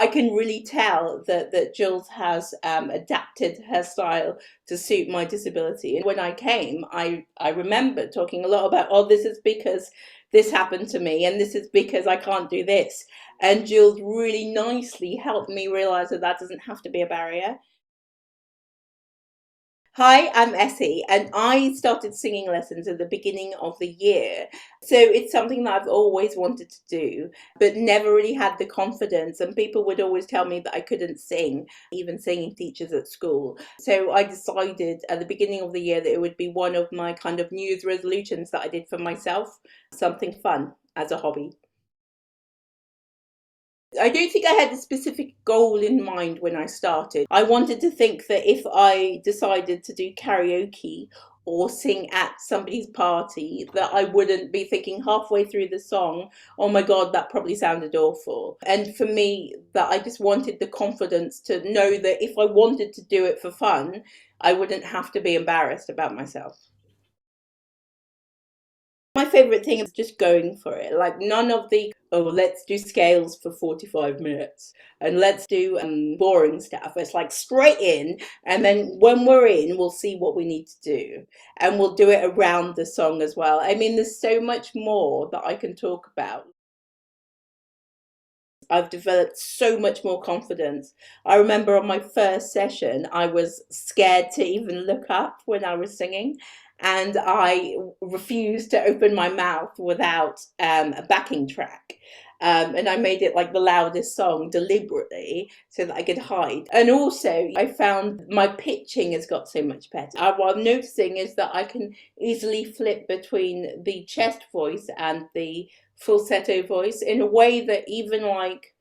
I can really tell that Jules has adapted her style to suit my disability. And when I came, I remember talking a lot about, oh, this is because this happened to me, and this is because I can't do this. And Jules really nicely helped me realize that that doesn't have to be a barrier. Hi, I'm Essie, and I started singing lessons at the beginning of the year. So it's something that I've always wanted to do, but never really had the confidence. And people would always tell me that I couldn't sing, even singing teachers at school. So I decided at the beginning of the year that it would be one of my kind of New Year's resolutions that I did for myself, something fun as a hobby. I don't think I had a specific goal in mind when I started. I wanted to think that if I decided to do karaoke or sing at somebody's party, that I wouldn't be thinking halfway through the song, oh my God, that probably sounded awful. And for me, that I just wanted the confidence to know that if I wanted to do it for fun, I wouldn't have to be embarrassed about myself. My favorite thing is just going for it. Like none of the, oh, let's do scales for 45 minutes and let's do boring stuff. It's like straight in, and then when we're in, we'll see what we need to do. And we'll do it around the song as well. I mean, there's so much more that I can talk about. I've developed so much more confidence. I remember on my first session, I was scared to even look up when I was singing, and I refused to open my mouth without a backing track. And I made it like the loudest song deliberately so that I could hide. And also, I found my pitching has got so much better. What I'm noticing is that I can easily flip between the chest voice and the falsetto voice in a way that even like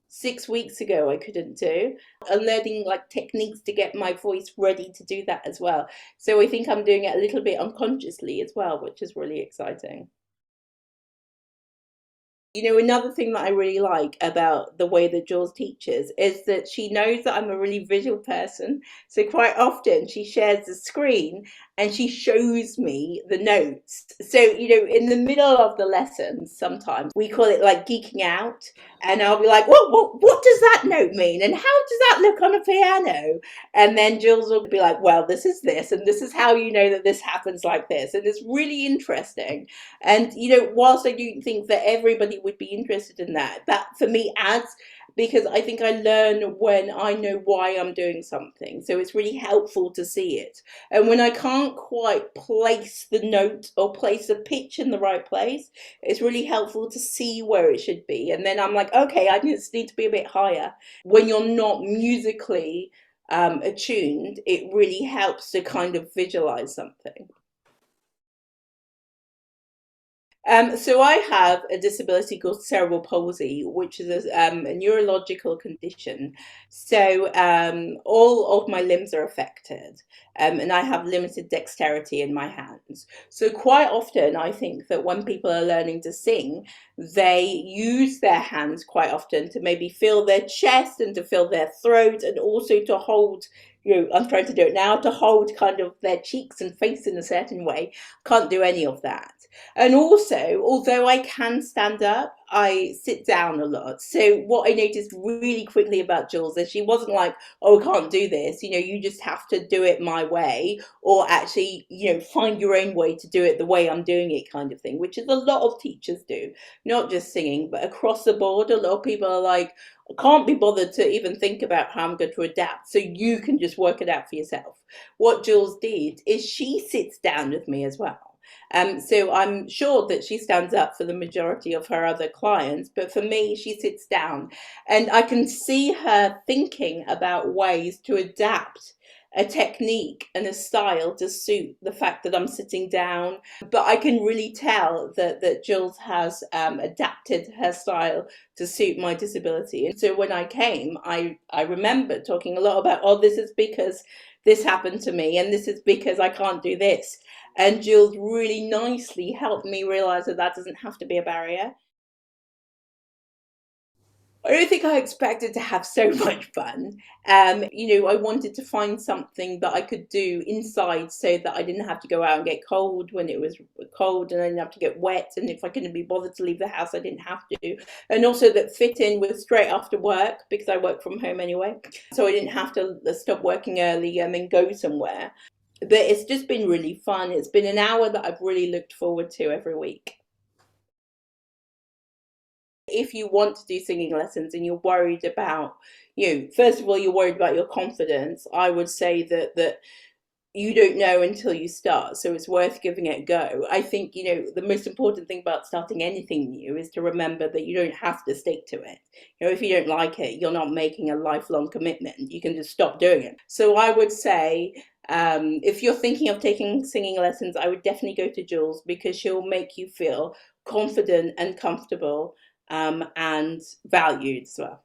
6 weeks ago I couldn't do. I'm learning like techniques to get my voice ready to do that as well. So I think I'm doing it a little bit unconsciously as well, which is really exciting. You know, another thing that I really like about the way that Jules teaches is that she knows that I'm a really visual person. So quite often she shares the screen and she shows me the notes. So, you know, in the middle of the lessons, sometimes we call it like geeking out. And I'll be like, what does that note mean? And how does that look on a piano? And then Jules will be like, well, this is this, and this is how you know that this happens like this. And it's really interesting. And, you know, whilst I do think that everybody would be interested in that, that for me adds, because I think I learn when I know why I'm doing something. So it's really helpful to see it. And when I can't quite place the note or place the pitch in the right place, it's really helpful to see where it should be. And then I'm like, okay, I just need to be a bit higher. When you're not musically attuned, it really helps to kind of visualize something. So I have a disability called cerebral palsy, which is a neurological condition. So all of my limbs are affected, and I have limited dexterity in my hands. So quite often, I think that when people are learning to sing, they use their hands quite often to maybe fill their chest and to fill their throat, and also to hold. You know, I'm trying to do it now to hold kind of their cheeks and face in a certain way. Can't do any of that. And also, although I can stand up, I sit down a lot. So what I noticed really quickly about Jules is she wasn't like, oh, I can't do this. You know, you just have to do it my way, or actually, you know, find your own way to do it the way I'm doing it kind of thing, which is a lot of teachers do, not just singing, but across the board. A lot of people are like, I can't be bothered to even think about how I'm going to adapt. So you can just work it out for yourself. What Jules did is she sits down with me as well. So I'm sure that she stands up for the majority of her other clients, but for me, she sits down, and I can see her thinking about ways to adapt a technique and a style to suit the fact that I'm sitting down. But I can really tell that Jules has adapted her style to suit my disability. And so when I came, I remember talking a lot about, oh, this is because this happened to me, and this is because I can't do this. And Jules really nicely helped me realize that that doesn't have to be a barrier. I don't think I expected to have so much fun. I wanted to find something that I could do inside so that I didn't have to go out and get cold when it was cold, and I didn't have to get wet. And if I couldn't be bothered to leave the house, I didn't have to. And also that fit in with straight after work because I work from home anyway. So I didn't have to stop working early and then go somewhere. But it's just been really fun. It's been an hour that I've really looked forward to every week. If you want to do singing lessons and you're worried about, first of all, you're worried about your confidence, I would say that you don't know until you start, so it's worth giving it a go. I think, the most important thing about starting anything new is to remember that you don't have to stick to it. If you don't like it, you're not making a lifelong commitment. You can just stop doing it. So I would say, if you're thinking of taking singing lessons, I would definitely go to Jules because she'll make you feel confident and comfortable, and valued as well.